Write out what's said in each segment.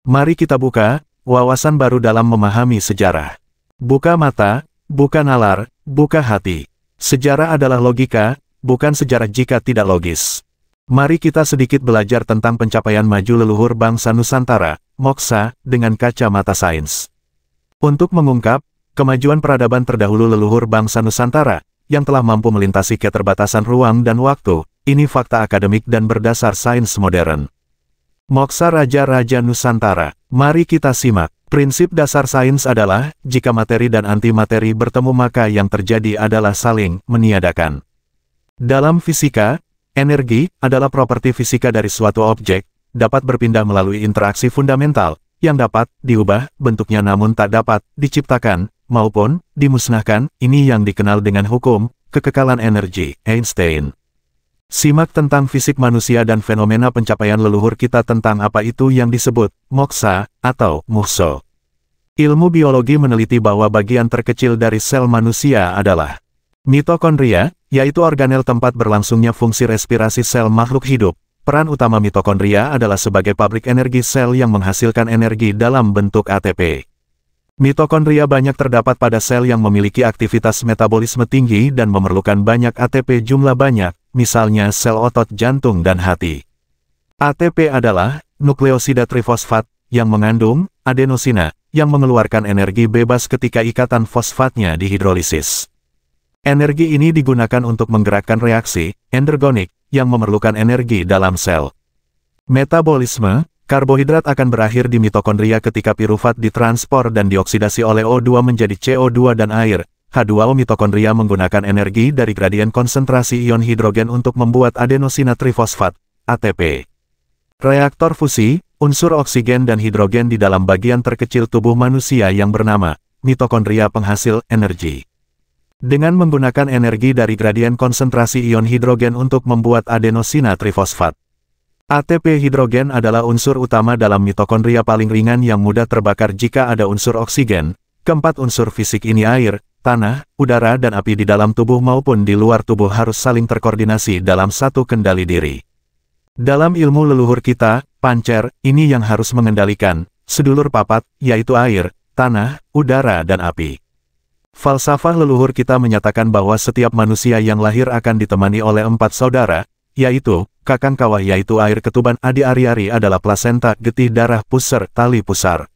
Mari kita buka wawasan baru dalam memahami sejarah. Buka mata, buka nalar, buka hati. Sejarah adalah logika, bukan sejarah jika tidak logis. Mari kita sedikit belajar tentang pencapaian maju leluhur bangsa Nusantara, Moksa, dengan kacamata sains. Untuk mengungkap kemajuan peradaban terdahulu leluhur bangsa Nusantara, yang telah mampu melintasi keterbatasan ruang dan waktu, ini fakta akademik dan berdasar sains modern. Moksa Raja-Raja Nusantara. Mari kita simak. Prinsip dasar sains adalah, jika materi dan antimateri bertemu maka yang terjadi adalah saling meniadakan. Dalam fisika, energi adalah properti fisika dari suatu objek, dapat berpindah melalui interaksi fundamental, yang dapat diubah bentuknya namun tak dapat diciptakan, maupun dimusnahkan. Ini yang dikenal dengan hukum kekekalan energi, Einstein. Simak tentang fisik manusia dan fenomena pencapaian leluhur kita tentang apa itu yang disebut moksa atau muhso. Ilmu biologi meneliti bahwa bagian terkecil dari sel manusia adalah mitokondria, yaitu organel tempat berlangsungnya fungsi respirasi sel makhluk hidup. Peran utama mitokondria adalah sebagai pabrik energi sel yang menghasilkan energi dalam bentuk ATP. Mitokondria banyak terdapat pada sel yang memiliki aktivitas metabolisme tinggi dan memerlukan banyak ATP jumlah banyak, misalnya sel otot jantung dan hati. ATP adalah nukleosida trifosfat, yang mengandung adenosina, yang mengeluarkan energi bebas ketika ikatan fosfatnya dihidrolisis. Energi ini digunakan untuk menggerakkan reaksi endergonik, yang memerlukan energi dalam sel. Metabolisme, karbohidrat akan berakhir di mitokondria ketika pirufat ditranspor dan dioksidasi oleh O2 menjadi CO2 dan air. H2O mitokondria menggunakan energi dari gradien konsentrasi ion hidrogen untuk membuat adenosina trifosfat, ATP. Reaktor fusi, unsur oksigen dan hidrogen di dalam bagian terkecil tubuh manusia yang bernama mitokondria penghasil energi. Dengan menggunakan energi dari gradien konsentrasi ion hidrogen untuk membuat adenosina trifosfat. ATP hidrogen adalah unsur utama dalam mitokondria paling ringan yang mudah terbakar jika ada unsur oksigen. Keempat unsur fisik ini air, tanah, udara dan api di dalam tubuh maupun di luar tubuh harus saling terkoordinasi dalam satu kendali diri. Dalam ilmu leluhur kita, pancer, ini yang harus mengendalikan sedulur papat, yaitu air, tanah, udara dan api. Falsafah leluhur kita menyatakan bahwa setiap manusia yang lahir akan ditemani oleh 4 saudara, yaitu kakang kawah yaitu air ketuban adi ari-ari adalah plasenta getih darah pusar tali pusar.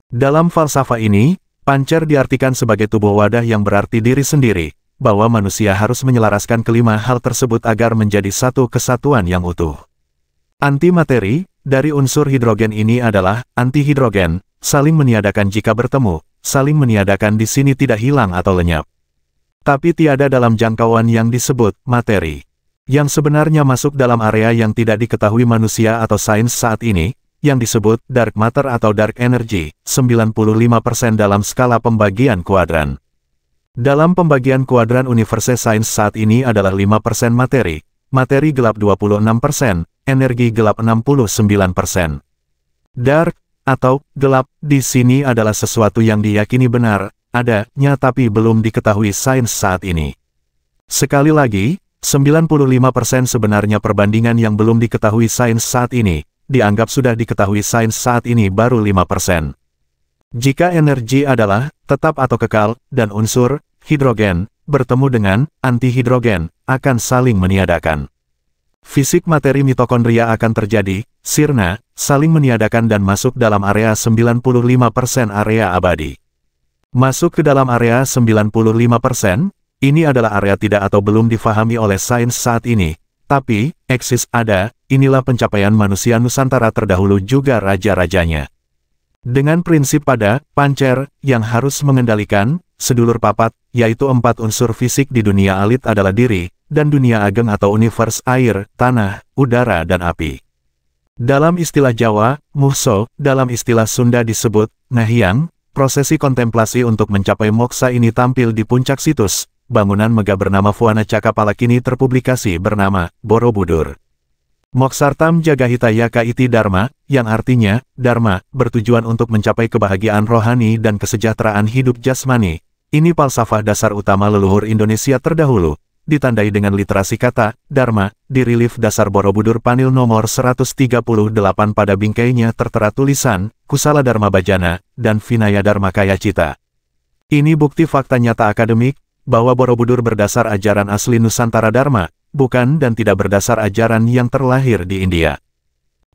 Dalam falsafah ini, pancer diartikan sebagai tubuh wadah yang berarti diri sendiri, bahwa manusia harus menyelaraskan kelima hal tersebut agar menjadi satu kesatuan yang utuh. Antimateri, dari unsur hidrogen ini adalah antihidrogen, saling meniadakan jika bertemu, saling meniadakan di sini tidak hilang atau lenyap. Tapi tiada dalam jangkauan yang disebut materi. Yang sebenarnya masuk dalam area yang tidak diketahui manusia atau sains saat ini, yang disebut dark matter atau dark energy, 95% dalam skala pembagian kuadran. Dalam pembagian kuadran universe sains saat ini adalah 5% materi, materi gelap 26%, energi gelap 69%. Dark, atau gelap, di sini adalah sesuatu yang diyakini benar, adanya tapi belum diketahui sains saat ini. Sekali lagi, 95% sebenarnya perbandingan yang belum diketahui sains saat ini, dianggap sudah diketahui sains saat ini baru 5%. Jika energi adalah tetap atau kekal, dan unsur hidrogen bertemu dengan antihidrogen, akan saling meniadakan. Fisik materi mitokondria akan terjadi, sirna, saling meniadakan dan masuk dalam area 95% area abadi. Masuk ke dalam area 95%, ini adalah area tidak atau belum difahami oleh sains saat ini, tapi, eksis ada, inilah pencapaian manusia Nusantara terdahulu juga raja-rajanya. Dengan prinsip pada, pancer, yang harus mengendalikan, sedulur papat, yaitu 4 unsur fisik di dunia alit adalah diri, dan dunia ageng atau univers air, tanah, udara dan api. Dalam istilah Jawa, muhso, dalam istilah Sunda disebut nahyang. Prosesi kontemplasi untuk mencapai moksa ini tampil di puncak situs. Bangunan megah bernama Fuana Cakapala kini terpublikasi bernama Borobudur. Moksartam Jagahitayaka Iti Dharma, yang artinya Dharma, bertujuan untuk mencapai kebahagiaan rohani dan kesejahteraan hidup jasmani. Ini falsafah dasar utama leluhur Indonesia terdahulu. ditandai dengan literasi kata, Dharma, di relief dasar Borobudur Panil nomor 138 pada bingkainya tertera tulisan, Kusala Dharma Bhajana, dan Vinaya Dharma Kaya Cita. Ini bukti fakta nyata akademik, bahwa Borobudur berdasar ajaran asli Nusantara Dharma, bukan dan tidak berdasar ajaran yang terlahir di India.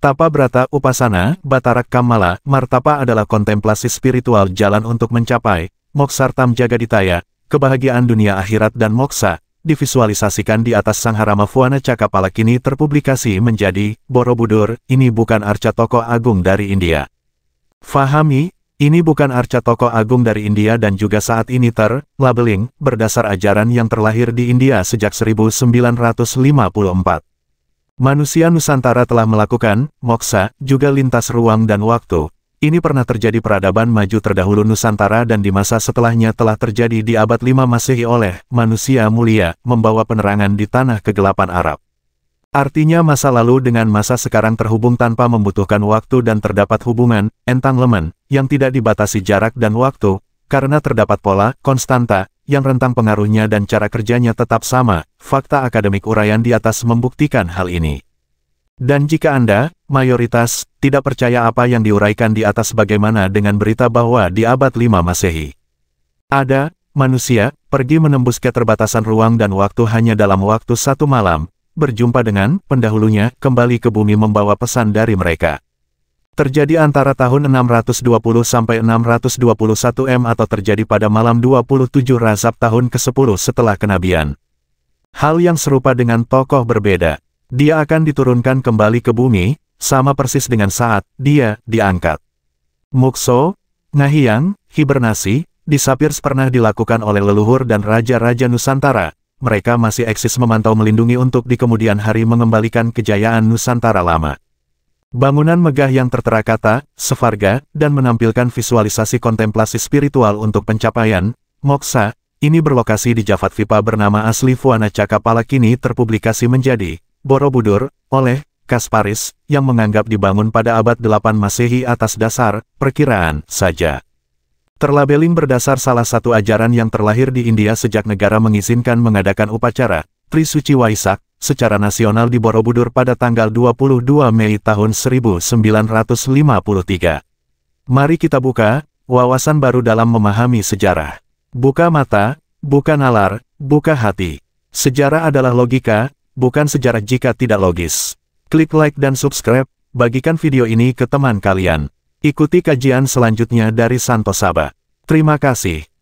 Tapa Brata Upasana, Batarak Kamala, Martapa adalah kontemplasi spiritual jalan untuk mencapai, Moksartam Jagaditaya, kebahagiaan dunia akhirat dan moksa, divisualisasikan di atas Sangharama Fuana Cakapala kini terpublikasi menjadi, Borobudur, ini bukan arca tokoh agung dari India. Fahami, ini bukan arca tokoh agung dari India dan juga saat ini labeling, berdasar ajaran yang terlahir di India sejak 1954. Manusia Nusantara telah melakukan, moksa, juga lintas ruang dan waktu. Ini pernah terjadi peradaban maju terdahulu Nusantara dan di masa setelahnya telah terjadi di abad 5 Masehi oleh manusia mulia, membawa penerangan di tanah kegelapan Arab. Artinya masa lalu dengan masa sekarang terhubung tanpa membutuhkan waktu dan terdapat hubungan, entanglement, yang tidak dibatasi jarak dan waktu, karena terdapat pola, konstanta, yang rentang pengaruhnya dan cara kerjanya tetap sama. Fakta akademik uraian di atas membuktikan hal ini. Dan jika Anda, mayoritas, tidak percaya apa yang diuraikan di atas bagaimana dengan berita bahwa di abad 5 Masehi ada, manusia, pergi menembus keterbatasan ruang dan waktu hanya dalam waktu satu malam, berjumpa dengan pendahulunya, kembali ke bumi membawa pesan dari mereka. Terjadi antara tahun 620 sampai 621 atau terjadi pada malam 27 Razab tahun ke-10 setelah kenabian. Hal yang serupa dengan tokoh berbeda. Dia akan diturunkan kembali ke bumi, sama persis dengan saat dia diangkat. Mukso, Ngahiyang, hibernasi, di Sapirs pernah dilakukan oleh leluhur dan raja-raja Nusantara. Mereka masih eksis memantau melindungi untuk di kemudian hari mengembalikan kejayaan Nusantara lama. Bangunan megah yang tertera kata, Sevarga, dan menampilkan visualisasi kontemplasi spiritual untuk pencapaian, moksa, ini berlokasi di Jafatvipa bernama asli Fuana Cakapala kini terpublikasi menjadi, Borobudur, oleh, Kasparis, yang menganggap dibangun pada abad 8 Masehi atas dasar, perkiraan, saja. Terlabeling berdasar salah satu ajaran yang terlahir di India sejak negara mengizinkan mengadakan upacara Trisuci Waisak secara nasional di Borobudur pada tanggal 22 Mei tahun 1953. Mari kita buka wawasan baru dalam memahami sejarah. Buka mata, buka nalar, buka hati. Sejarah adalah logika, bukan sejarah jika tidak logis. Klik like dan subscribe, bagikan video ini ke teman kalian. Ikuti kajian selanjutnya dari Santo Saba. Terima kasih.